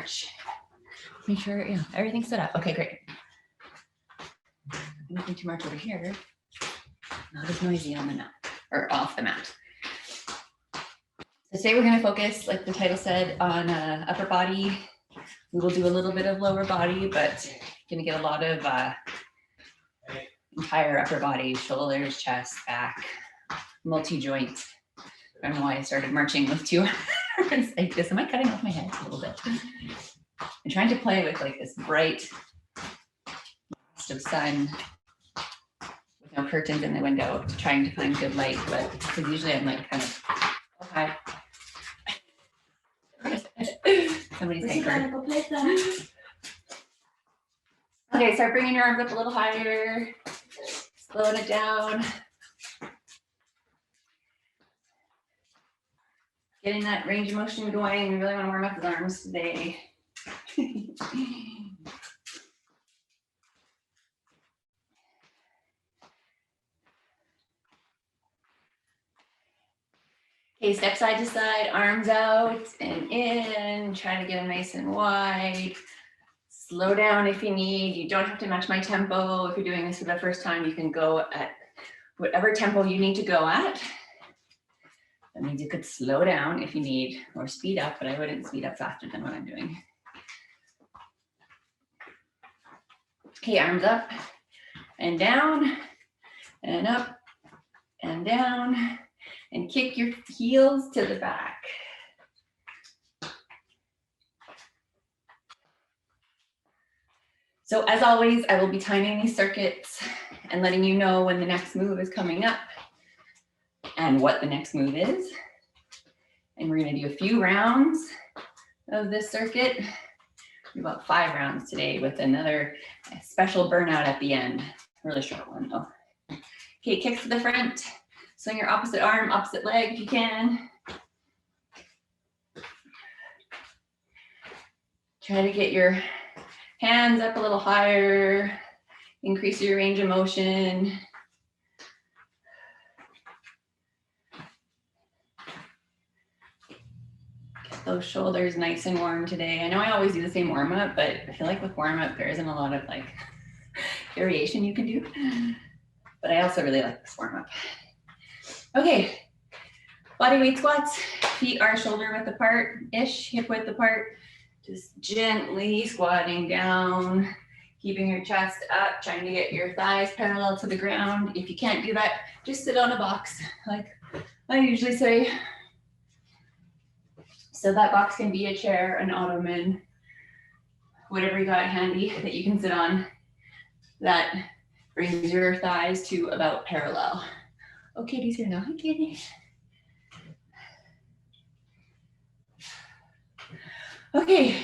march. Make sure, yeah, everything's set up. Okay, great. Nothing to march over here. Not as noisy on the mat or off the mat. So today we're going to focus, like the title said, on upper body. We will do a little bit of lower body, but going to get a lot of entire upper body, shoulders, chest, back, multi-joint. I don't know why I started marching with two arms like this. Am I cutting off my head a little bit? I'm trying to play with like this bright blast of sun with no curtains in the window, trying to find good light, but because usually I'm like kind of, oh, hi. Somebody's hanker. Okay, start bringing your arms up a little higher, slowing it down. Getting that range of motion going. We really want to warm up his arms today. Okay, step side to side, arms out and in. Try to get them nice and wide. Slow down if you need. You don't have to match my tempo. If you're doing this for the first time, you can go at whatever tempo you need to go at. That means you could slow down if you need, or speed up, but I wouldn't speed up faster than what I'm doing. Okay, arms up and down and up and down, and kick your heels to the back. So as always, I will be timing these circuits and letting you know when the next move is coming up and what the next move is. And we're going to do a few rounds of this circuit. About 5 rounds today with another special burnout at the end. Really short one though. Okay, kicks to the front. Swing your opposite arm, opposite leg if you can. Try to get your hands up a little higher. Increase your range of motion. Those shoulders nice and warm today. I know I always do the same warm up, but I feel like with warm up, there isn't a lot of like variation you can do. But I also really like this warm up. Okay, bodyweight squats. Feet are shoulder width apart-ish, hip width apart. Just gently squatting down, keeping your chest up, trying to get your thighs parallel to the ground. If you can't do that, just sit on a box, like I usually say. So that box can be a chair, an ottoman, whatever you got handy that you can sit on. That brings your thighs to about parallel. Oh, Katie's here now. Hi, Katie. Okay,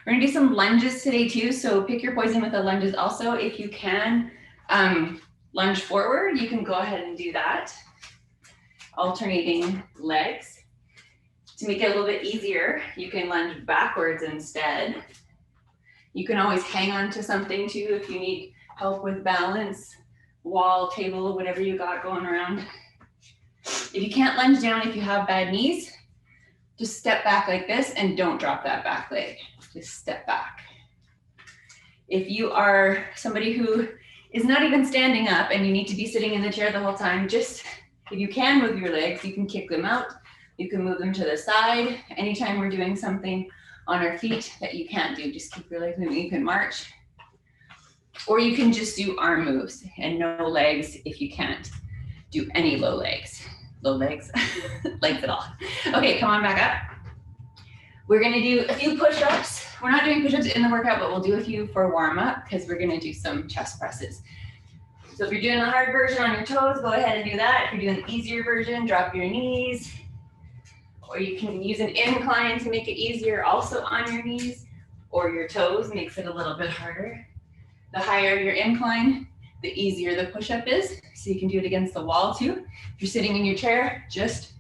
we're gonna do some lunges today too. So pick your poison with the lunges also. If you can lunge forward, you can go ahead and do that. Alternating legs. To make it a little bit easier, you can lunge backwards instead. You can always hang on to something too if you need help with balance, wall, table, whatever you got going around. If you can't lunge down, if you have bad knees, just step back like this and don't drop that back leg. Just step back. If you are somebody who is not even standing up and you need to be sitting in the chair the whole time, just if you can move your legs, you can kick them out. You can move them to the side. Anytime we're doing something on our feet that you can't do, just keep your legs moving. You can march. Or you can just do arm moves and no legs if you can't do any low legs. Low legs, legs at all. Okay, come on back up. We're gonna do a few push-ups. We're not doing push-ups in the workout, but we'll do a few for warm-up because we're gonna do some chest presses. So if you're doing a hard version on your toes, go ahead and do that. If you're doing an easier version, drop your knees. Or you can use an incline to make it easier also on your knees or your toes, makes it a little bit harder. The higher your incline, the easier the push-up is. So you can do it against the wall too. If you're sitting in your chair, just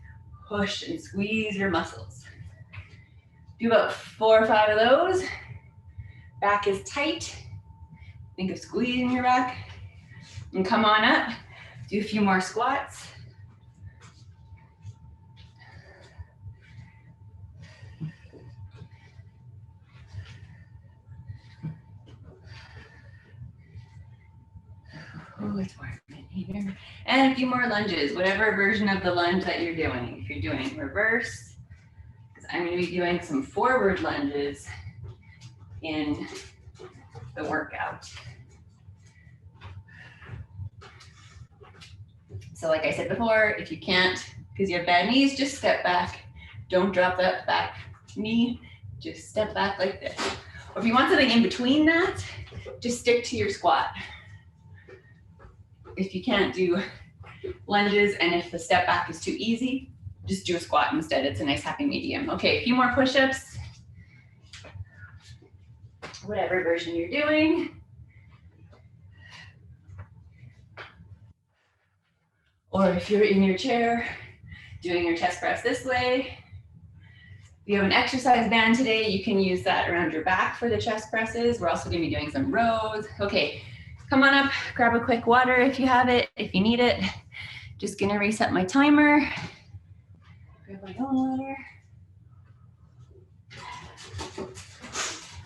push and squeeze your muscles. Do about 4 or 5 of those. Back is tight. Think of squeezing your back. And come on up, do a few more squats. Oh, it's warm in here. And a few more lunges, whatever version of the lunge that you're doing. If you're doing reverse, because I'm going to be doing some forward lunges in the workout. So like I said before, if you can't, because you have bad knees, just step back. Don't drop that back knee, just step back like this. Or if you want something in between that, just stick to your squat. If you can't do lunges and if the step back is too easy, just do a squat instead. It's a nice happy medium. Okay, a few more push-ups. Whatever version you're doing. Or if you're in your chair, doing your chest press this way. If you have an exercise band today, you can use that around your back for the chest presses. We're also gonna be doing some rows. Okay, come on up, grab a quick water if you have it, if you need it. Just gonna reset my timer. Grab my own water.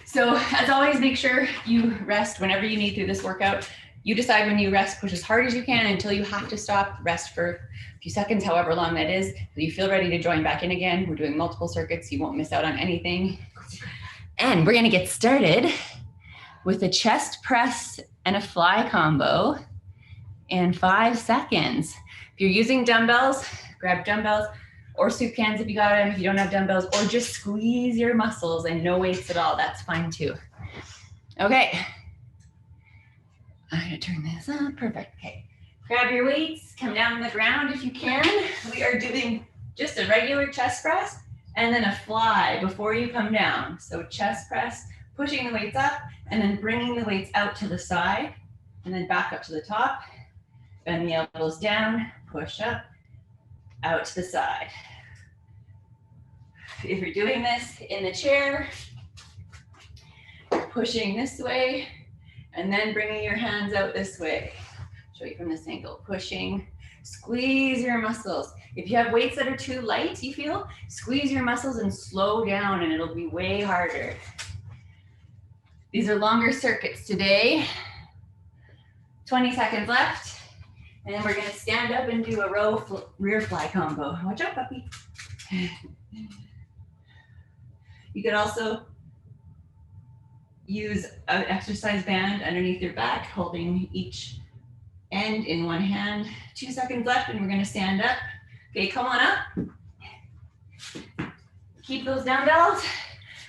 So as always, make sure you rest whenever you need through this workout. You decide when you rest, push as hard as you can until you have to stop, rest for a few seconds, however long that is. So you feel ready to join back in again. We're doing multiple circuits, so you won't miss out on anything. And we're gonna get started with a chest press and a fly combo in 5 seconds. If you're using dumbbells, grab dumbbells or soup cans if you got them, if you don't have dumbbells, or just squeeze your muscles and no weights at all, that's fine too. Okay. I'm gonna turn this up, perfect, okay. Grab your weights, come down on the ground if you can. We are doing just a regular chest press and then a fly before you come down. So chest press, pushing the weights up and then bringing the weights out to the side and then back up to the top. Bend the elbows down, push up, out to the side. If you're doing this in the chair, pushing this way, and then bringing your hands out this way. Show you from this angle, pushing, squeeze your muscles. If you have weights that are too light, you feel, squeeze your muscles and slow down and it'll be way harder. These are longer circuits today. 20 seconds left. And then we're gonna stand up and do a row rear fly combo. Watch out, puppy. You could also use an exercise band underneath your back, holding each end in one hand. 2 seconds left and we're gonna stand up. Okay, come on up. Keep those dumbbells.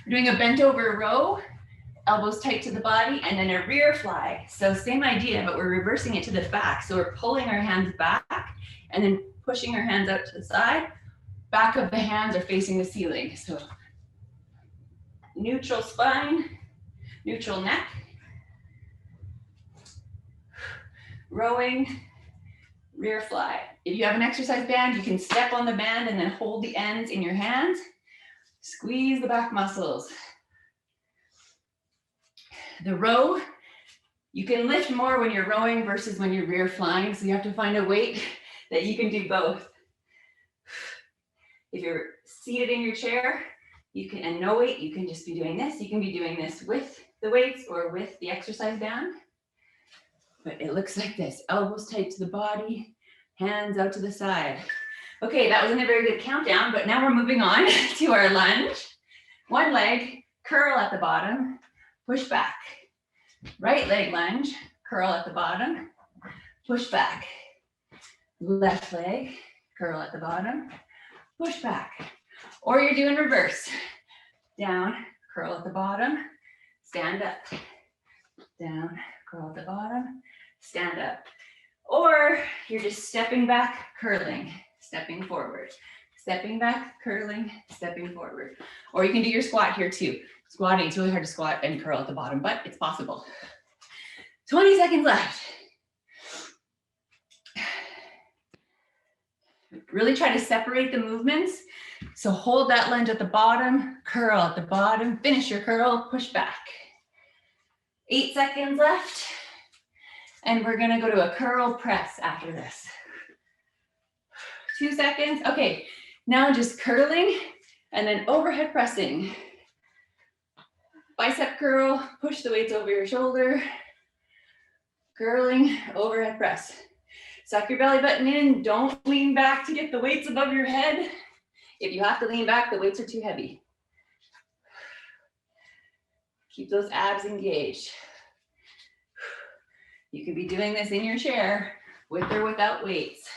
We're doing a bent over row, elbows tight to the body, and then a rear fly. So same idea, but we're reversing it to the back. So we're pulling our hands back and then pushing our hands out to the side. Back of the hands are facing the ceiling. So neutral spine, neutral neck, rowing, rear fly. If you have an exercise band, you can step on the band and then hold the ends in your hands. Squeeze the back muscles. The row, you can lift more when you're rowing versus when you're rear flying, so you have to find a weight that you can do both. If you're seated in your chair, you can, and no weight, you can just be doing this. You can be doing this with the weights or with the exercise band. But it looks like this, elbows tight to the body, hands out to the side. Okay, that wasn't a very good countdown, but now we're moving on to our lunge. One leg, curl at the bottom, push back. Right leg lunge, curl at the bottom, push back. Left leg, curl at the bottom, push back. Or you're doing reverse. Down, curl at the bottom, stand up. Down, curl at the bottom, stand up. Or you're just stepping back, curling, stepping forward. Stepping back, curling, stepping forward. Or you can do your squat here too. Squatting, it's really hard to squat and curl at the bottom, but it's possible. 20 seconds left. Really try to separate the movements. So hold that lunge at the bottom, curl at the bottom, finish your curl, push back. 8 seconds left. And we're gonna go to a curl press after this. 2 seconds, okay. Now just curling and then overhead pressing. Bicep curl, push the weights over your shoulder. Curling overhead press. Suck your belly button in. Don't lean back to get the weights above your head. If you have to lean back, the weights are too heavy. Keep those abs engaged. You could be doing this in your chair with or without weights.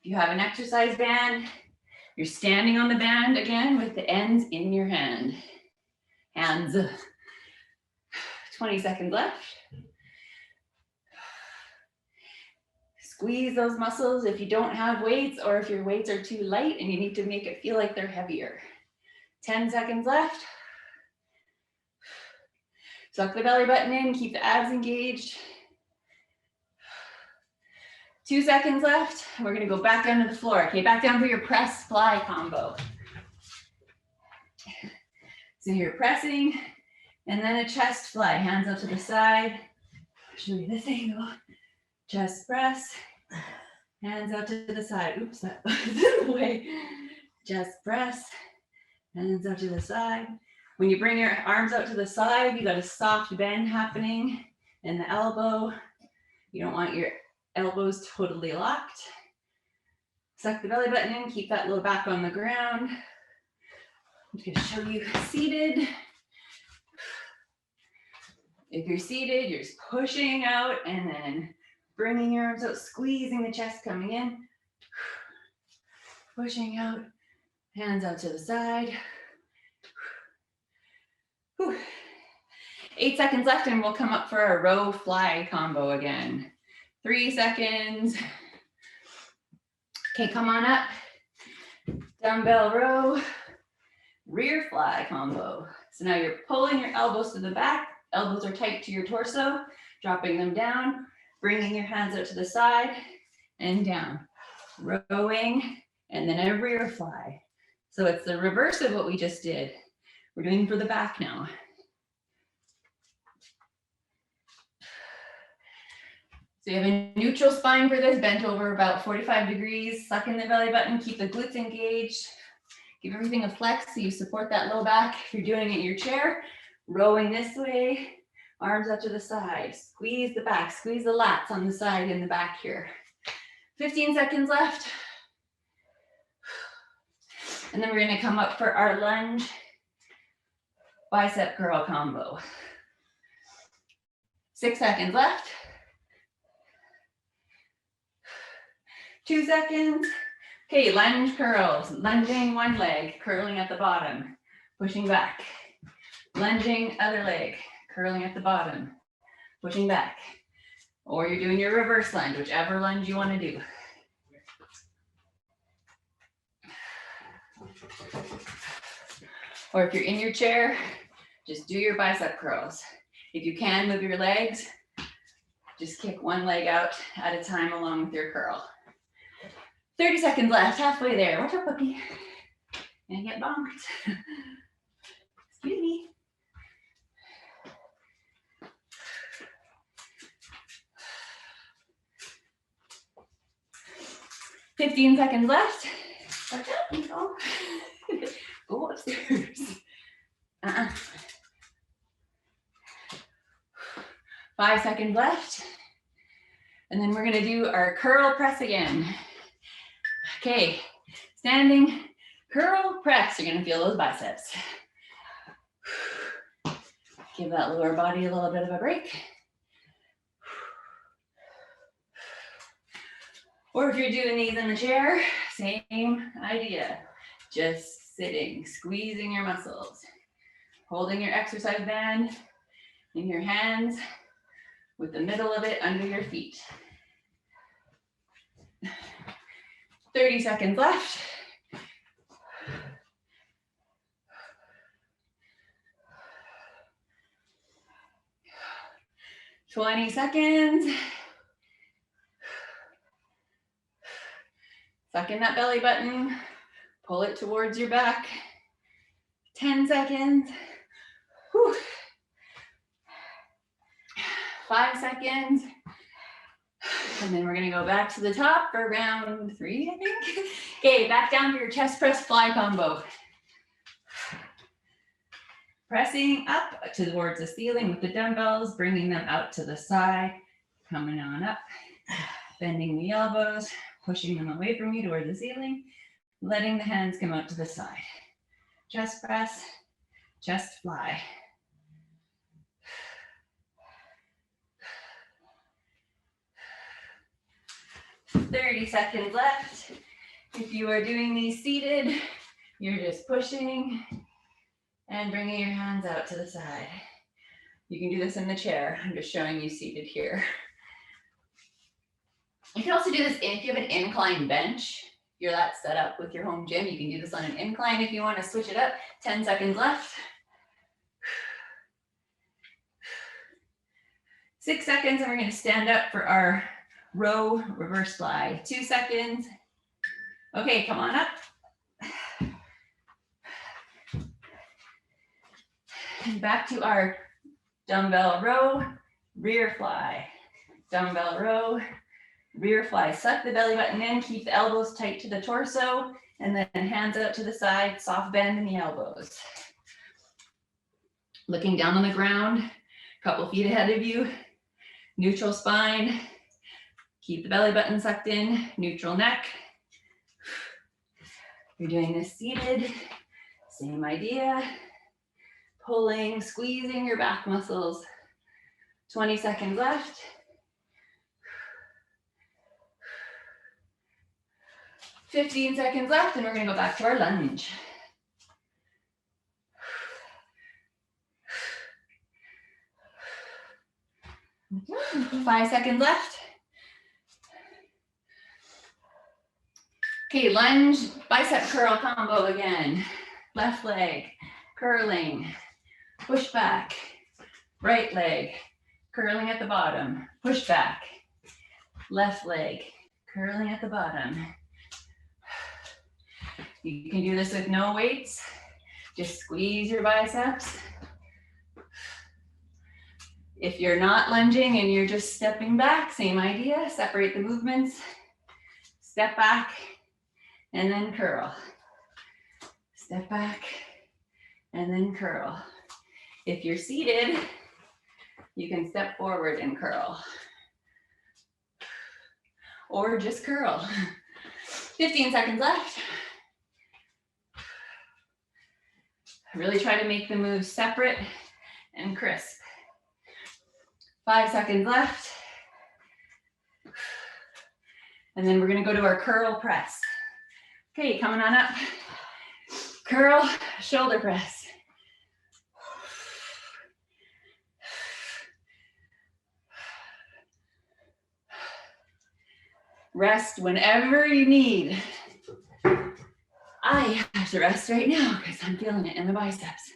If you have an exercise band, you're standing on the band again with the ends in your hands. 20 seconds left. Squeeze those muscles if you don't have weights or if your weights are too light and you need to make it feel like they're heavier. 10 seconds left. Suck the belly button in, keep the abs engaged. 2 seconds left. We're gonna go back down to the floor. Okay, back down for your press fly combo. So you're pressing and then a chest fly, hands out to the side. Show you this angle. Chest press, hands out to the side. Oops, that was in the way. Chest press, hands out to the side. When you bring your arms out to the side, you got a soft bend happening in the elbow. You don't want your elbows totally locked. Suck the belly button in, keep that low back on the ground. I'm just gonna show you seated. If you're seated, you're just pushing out and then bringing your arms out, squeezing the chest coming in. Pushing out, hands out to the side. 8 seconds left and we'll come up for a row fly combo again. 3 seconds. Okay, come on up. Dumbbell row, rear fly combo. So now you're pulling your elbows to the back. Elbows are tight to your torso, dropping them down, bringing your hands out to the side and down. Rowing, and then a rear fly. So it's the reverse of what we just did. We're doing for the back now. So you have a neutral spine for this, bent over about 45 degrees, suck in the belly button, keep the glutes engaged. Give everything a flex so you support that low back. If you're doing it in your chair, rowing this way, arms up to the side, squeeze the back, squeeze the lats on the side and the back here. 15 seconds left. And then we're gonna come up for our lunge bicep curl combo. 6 seconds left. 2 seconds. Okay, lunge curls, lunging one leg, curling at the bottom, pushing back. Lunging other leg, curling at the bottom, pushing back. Or you're doing your reverse lunge, whichever lunge you want to do. Or if you're in your chair, just do your bicep curls. If you can move your legs, just kick one leg out at a time along with your curl. 30 seconds left, halfway there. Watch out, puppy. Gonna get bonked. Excuse me. $15 seconds left. Watch out, Nicole. Go upstairs. 5 seconds left. And then we're gonna do our curl press again. Okay, standing curl press. You're gonna feel those biceps. Give that lower body a little bit of a break. Or if you're doing these in the chair, same idea. Just sitting, squeezing your muscles, holding your exercise band in your hands with the middle of it under your feet. 30 seconds left. $20 seconds. Suck in that belly button. Pull it towards your back. 10 seconds. Whew. 5 seconds. And then we're gonna go back to the top for round 3, I think. Okay, back down to your chest press fly combo. Pressing up towards the ceiling with the dumbbells, bringing them out to the side, coming on up, bending the elbows, pushing them away from you towards the ceiling, letting the hands come out to the side. Chest press, chest fly. "30 seconds left. If you are doing these seated, you're just pushing and bringing your hands out to the side. You can do this in the chair. I'm just showing you seated here. You can also do this if you have an incline bench. You're that set up with your home gym. You can do this on an incline if you want to switch it up. 10 seconds left. 6 seconds, and we're going to stand up for our row reverse fly. 2 seconds. Okay, come on up. And back to our dumbbell row, rear fly. Dumbbell row, rear fly. Suck the belly button in, keep the elbows tight to the torso, and then hands out to the side, soft bend in the elbows. Looking down on the ground, a couple feet ahead of you, neutral spine. Keep the belly button sucked in, neutral neck. You're doing this seated, same idea. Pulling, squeezing your back muscles. 20 seconds left. 15 seconds left, and we're going to go back to our lunge. 5 seconds left. Okay, lunge, bicep curl combo again. Left leg, curling, push back. Right leg, curling at the bottom, push back. Left leg, curling at the bottom. You can do this with no weights. Just squeeze your biceps. If you're not lunging and you're just stepping back, same idea. Separate the movements. Step back and then curl. Step back and then curl. If you're seated, you can step forward and curl. Or just curl. 15 seconds left. Really try to make the moves separate and crisp. 5 seconds left. And then we're gonna go to our curl press. Okay, coming on up. Curl, shoulder press. Rest whenever you need. I have to rest right now because I'm feeling it in the biceps.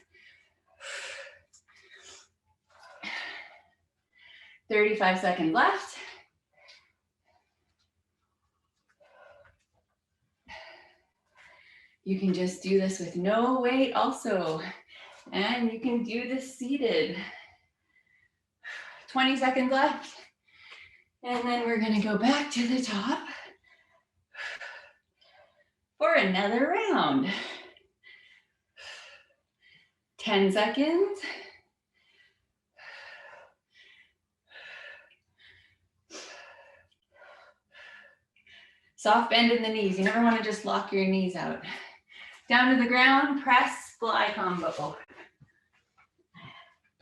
35 seconds left. You can just do this with no weight also. And you can do this seated. 20 seconds left. And then we're gonna go back to the top for another round. 10 seconds. Soft bend in the knees. You never want to just lock your knees out. Down to the ground, press, fly combo.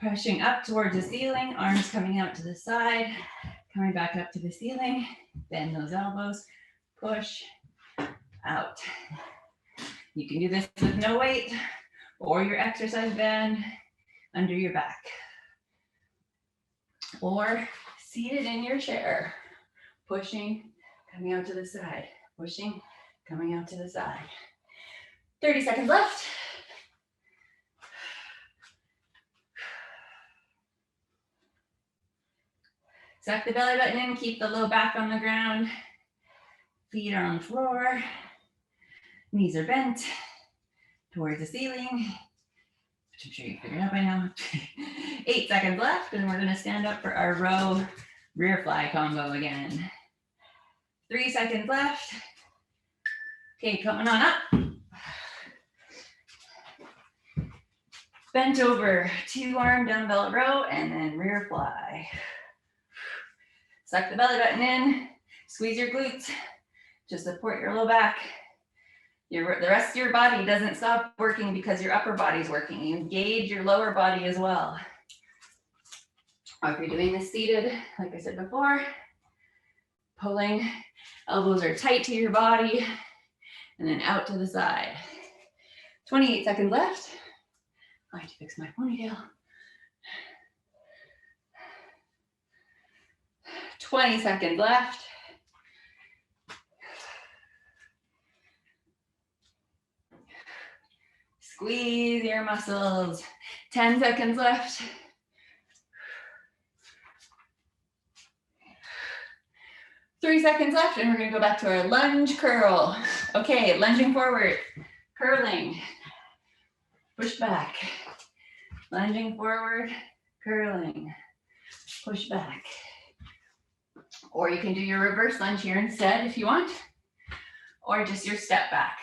Pushing up towards the ceiling, arms coming out to the side, coming back up to the ceiling, bend those elbows, push, out. You can do this with no weight or your exercise band under your back. Or seated in your chair, pushing, coming out to the side, pushing, coming out to the side. 30 seconds left. Suck the belly button in, keep the low back on the ground. Feet are on the floor. Knees are bent towards the ceiling, which I'm sure you figured out by now. 8 seconds left, and we're gonna stand up for our row rear fly combo again. 3 seconds left. Okay, coming on up. Bent over, 2-arm dumbbell row, and then rear fly. Suck the belly button in, squeeze your glutes to support your low back. The rest of your body doesn't stop working because your upper body's working. You engage your lower body as well. Or if you're doing this seated, like I said before, pulling, elbows are tight to your body, and then out to the side. 28 seconds left. I have to fix my ponytail. 20 seconds left. Squeeze your muscles. 10 seconds left. 3 seconds left, and we're gonna go back to our lunge curl. Okay, lunging forward, curling, push back. Lunging forward, curling, push back. Or you can do your reverse lunge here instead if you want, or just your step back.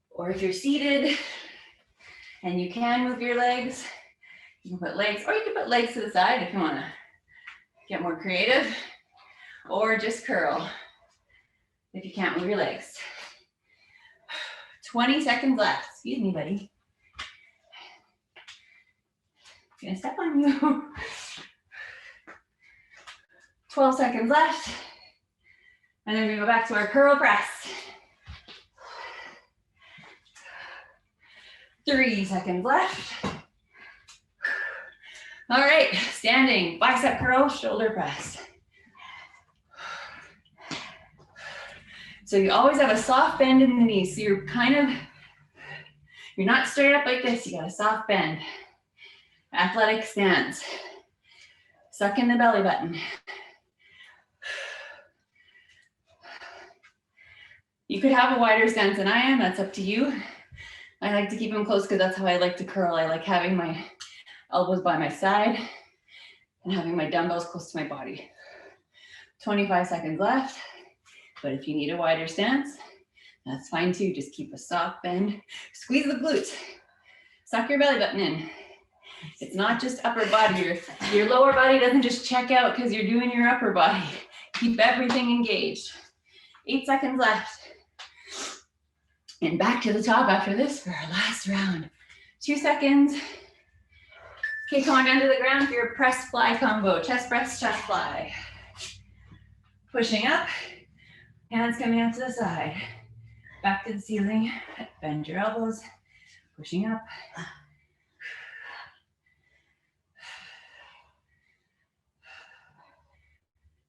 Or if you're seated and you can move your legs, you can put legs, or you can put legs to the side if you want to get more creative, or just curl if you can't move your legs. 20 seconds left. Excuse me, buddy. I'm gonna step on you. 12 seconds left. And then we go back to our curl press. 3 seconds left. All right, standing, bicep curl, shoulder press. So you always have a soft bend in the knees. So you're not straight up like this. You got a soft bend. Athletic stance. Suck in the belly button. You could have a wider stance than I am. That's up to you. I like to keep them close because that's how I like to curl. I like having my elbows by my side and having my dumbbells close to my body. 25 seconds left. But if you need a wider stance, that's fine too. Just keep a soft bend. Squeeze the glutes. Suck your belly button in. It's not just upper body. Your lower body doesn't just check out because you're doing your upper body. Keep everything engaged. 8 seconds left. And back to the top after this for our last round. 2 seconds. Okay, come on down to the ground for your press fly combo. Chest press, chest fly. Pushing up. Hands coming out to the side. Back to the ceiling. Bend your elbows. Pushing up.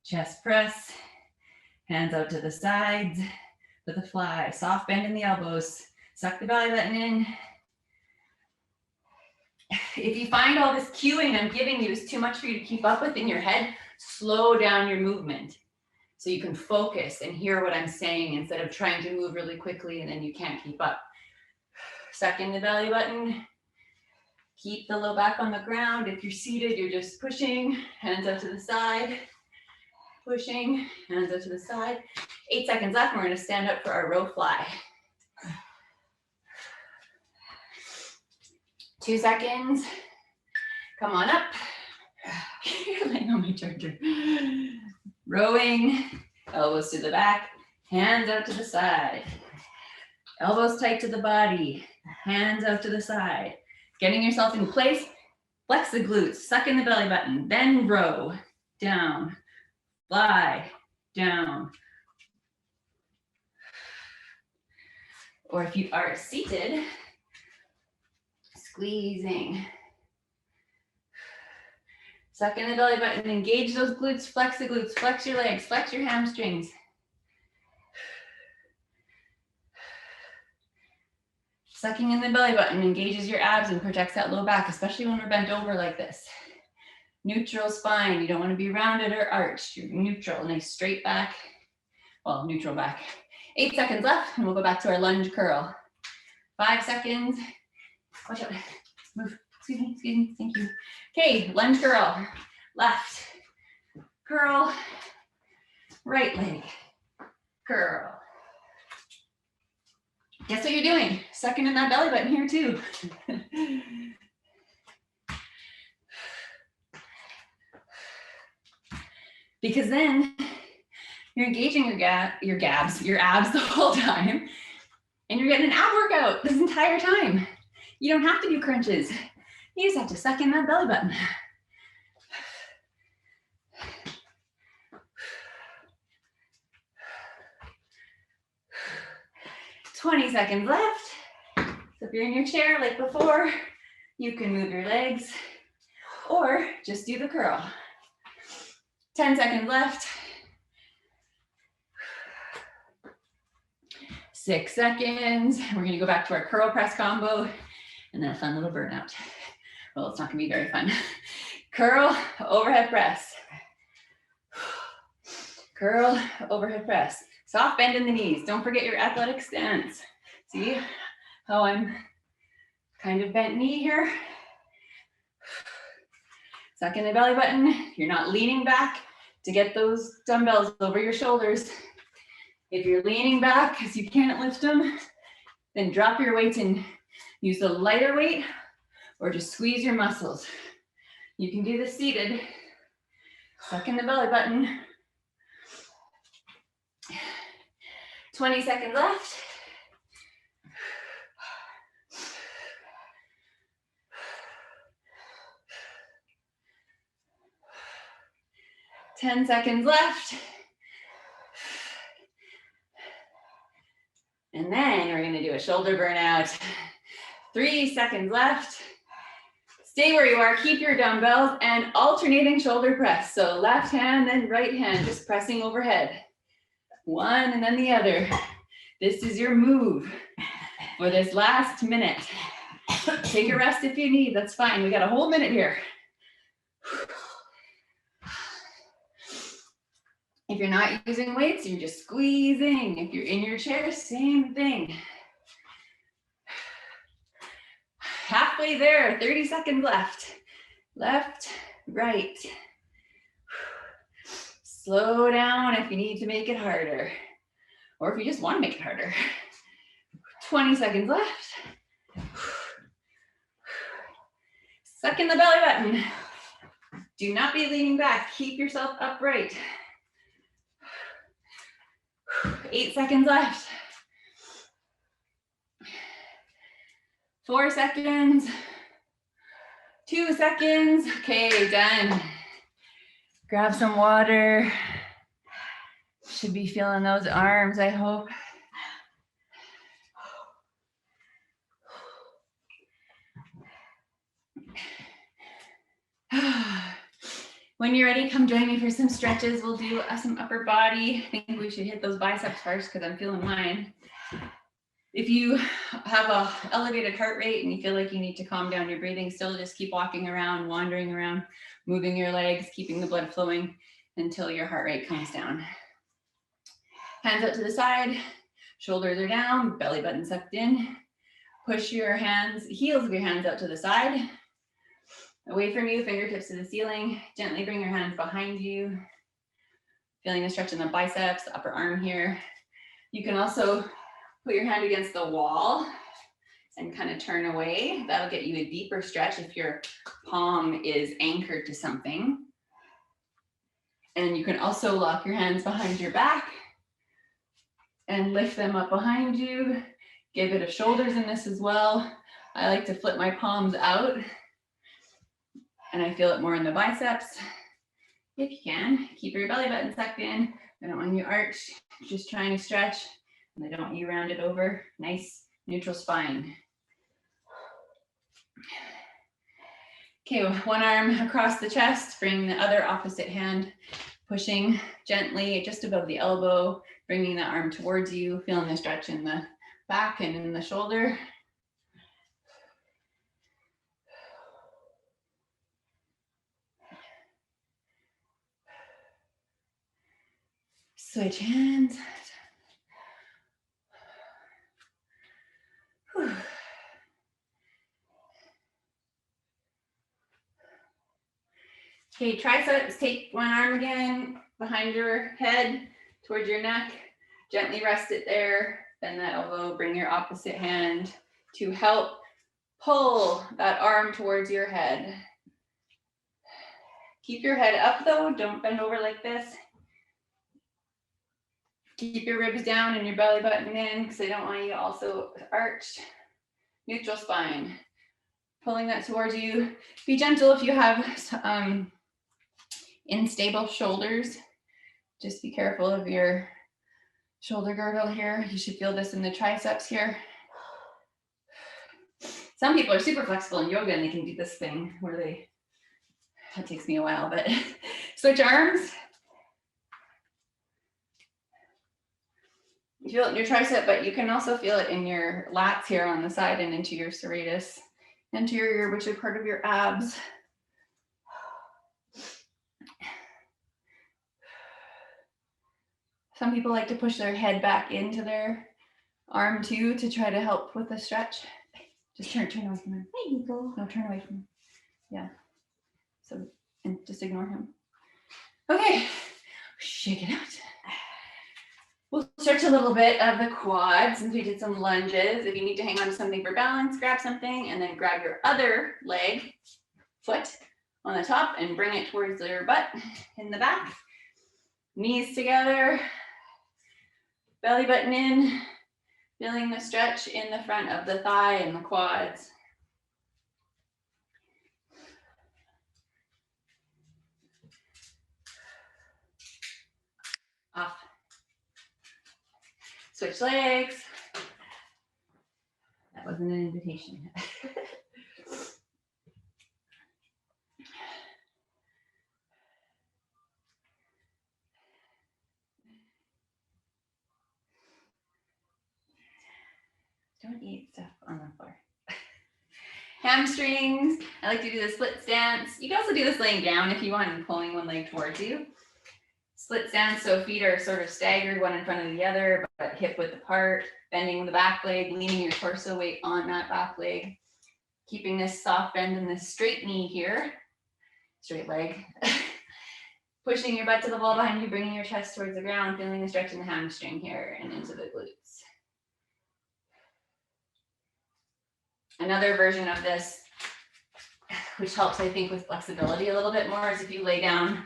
Chest press. Hands out to the sides for the fly. Soft bend in the elbows. Suck the belly button in. If you find all this cueing I'm giving you is too much for you to keep up with in your head, slow down your movement so you can focus and hear what I'm saying instead of trying to move really quickly and then you can't keep up. Suck in the belly button. Keep the low back on the ground. If you're seated, you're just pushing, hands out to the side. Pushing, hands out to the side. 8 seconds left, and we're gonna stand up for our row fly. 2 seconds. Come on up. You're laying on my charger. Rowing, elbows to the back, hands out to the side. Elbows tight to the body, hands out to the side. Getting yourself in place, flex the glutes, suck in the belly button, then row, down, fly, down. Or if you are seated, squeezing. Suck in the belly button, engage those glutes, flex the glutes, flex your legs, flex your hamstrings. Sucking in the belly button engages your abs and protects that low back, especially when we're bent over like this. Neutral spine, you don't want to be rounded or arched. You're neutral, nice straight back. Well, neutral back. 8 seconds left, and we'll go back to our lunge curl. 5 seconds. Watch out. Move. Excuse me. Thank you. Okay, lunge curl. Left. Curl. right leg, curl. Guess what you're doing? Sucking in that belly button here too. Because then you're engaging your abs the whole time, and you're getting an ab workout this entire time. You don't have to do crunches. You just have to suck in that belly button. "20 seconds left. So if you're in your chair like before, you can move your legs or just do the curl. 10 seconds left. 6 seconds. We're gonna go back to our curl press combo and then a fun little burnout. Well, it's not gonna be very fun. Curl, overhead press. Curl, overhead press. Soft bend in the knees. Don't forget your athletic stance. See how I'm kind of bent knee here? Suck in the belly button. You're not leaning back to get those dumbbells over your shoulders. If you're leaning back because you can't lift them, then drop your weights and use a lighter weight or just squeeze your muscles. You can do this seated. Suck in the belly button. 20 seconds left. Ten seconds left. And then we're gonna do a shoulder burnout. 3 seconds left. Stay where you are, keep your dumbbells and alternating shoulder press. So left hand and right hand, just pressing overhead. One and then the other. This is your move for this last minute. Take a rest if you need, that's fine. We got a whole minute here. If you're not using weights, you're just squeezing. If you're in your chair, same thing. Halfway there, 30 seconds left. Left, right. Slow down if you need to make it harder, or if you just want to make it harder. 20 seconds left. Suck in the belly button. Do not be leaning back. Keep yourself upright. 8 seconds left. 4 seconds. 2 seconds. Okay, done. Grab some water. Should be feeling those arms, I hope. When you're ready, come join me for some stretches. We'll do some upper body. I think we should hit those biceps first because I'm feeling mine. If you have a elevated heart rate and you feel like you need to calm down your breathing, still just keep walking around, wandering around, moving your legs, keeping the blood flowing until your heart rate comes down. Hands out to the side, shoulders are down, belly button sucked in. Push your hands, heels of your hands out to the side. Away from you, fingertips to the ceiling. Gently bring your hands behind you. Feeling a stretch in the biceps, the upper arm here. You can also put your hand against the wall and kind of turn away. That'll get you a deeper stretch if your palm is anchored to something. And you can also lock your hands behind your back and lift them up behind you. Get a bit of shoulders in this as well. I like to flip my palms out and I feel it more in the biceps. If you can, keep your belly button sucked in. I don't want you arch, just trying to stretch. And I don't want you round it over. Nice neutral spine. Okay, one arm across the chest, bring the other opposite hand, pushing gently just above the elbow, bringing the arm towards you, feeling the stretch in the back and in the shoulder. Switch hands. Whew. Okay, triceps, take one arm again behind your head, towards your neck. Gently rest it there. Bend that elbow, bring your opposite hand to help pull that arm towards your head. Keep your head up though, don't bend over like this. Keep your ribs down and your belly button in because I don't want you to also arch. Neutral spine. Pulling that towards you. Be gentle if you have unstable shoulders. Just be careful of your shoulder girdle here. You should feel this in the triceps here. Some people are super flexible in yoga and they can do this thing where they, that takes me a while, but switch arms. You feel it in your tricep, but you can also feel it in your lats here on the side and into your serratus anterior, which is part of your abs. Some people like to push their head back into their arm too to try to help with the stretch. Just turn away from him. There you go. No, turn away from him. Yeah. So, and just ignore him. Okay. Shake it out. We'll stretch a little bit of the quads since we did some lunges. If you need to hang on to something for balance, grab something and then grab your other leg, foot on the top and bring it towards your butt in the back. Knees together, belly button in, feeling the stretch in the front of the thigh and the quads. Off. Switch legs. That wasn't an invitation. Don't eat stuff on the floor. Hamstrings. I like to do the split stance. You can also do this laying down if you want and pulling one leg towards you. Split stance, so feet are sort of staggered, one in front of the other, but hip width apart, bending the back leg, leaning your torso weight on that back leg, keeping this soft bend in this straight knee here, straight leg. Pushing your butt to the wall behind you, bringing your chest towards the ground, feeling the stretch in the hamstring here and into the glutes. Another version of this, which helps, I think, with flexibility a little bit more, is if you lay down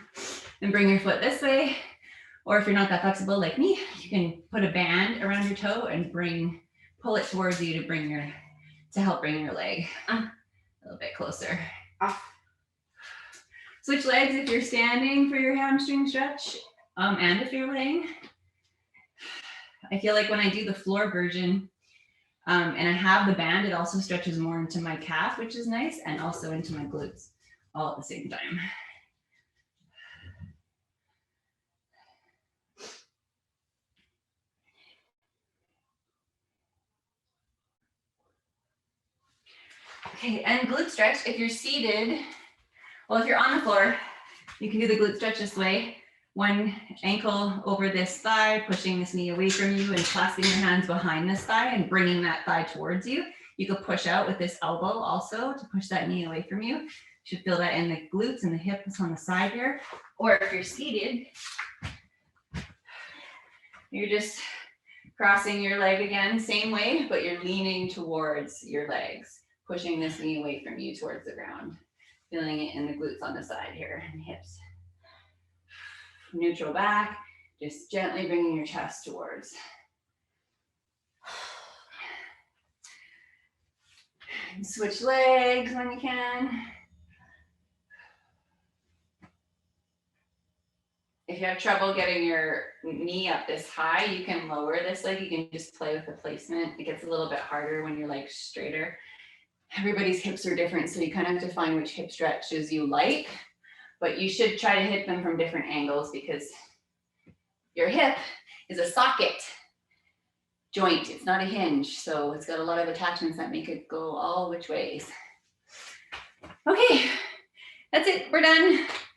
and bring your foot this way, or if you're not that flexible like me, you can put a band around your toe and pull it towards you to help bring your leg a little bit closer. Switch legs if you're standing for your hamstring stretch, and if you're laying. I feel like when I do the floor version, and I have the band, it also stretches more into my calf, which is nice, and also into my glutes, all at the same time. Okay, and glute stretch, if you're seated, well, if you're on the floor, you can do the glute stretch this way. One ankle over this thigh, pushing this knee away from you and clasping your hands behind this thigh and bringing that thigh towards you. You could push out with this elbow also to push that knee away from you. You should feel that in the glutes and the hips on the side here. Or if you're seated, you're just crossing your leg again, same way, but you're leaning towards your legs, pushing this knee away from you towards the ground. Feeling it in the glutes on the side here and hips. Neutral back, just gently bringing your chest towards. And switch legs when you can. If you have trouble getting your knee up this high, you can lower this leg. You can just play with the placement. It gets a little bit harder when your leg's straighter. Everybody's hips are different, so you kind of have to find which hip stretches you like. But you should try to hit them from different angles because your hip is a socket joint. It's not a hinge. So it's got a lot of attachments that make it go all which ways. Okay, that's it. We're done.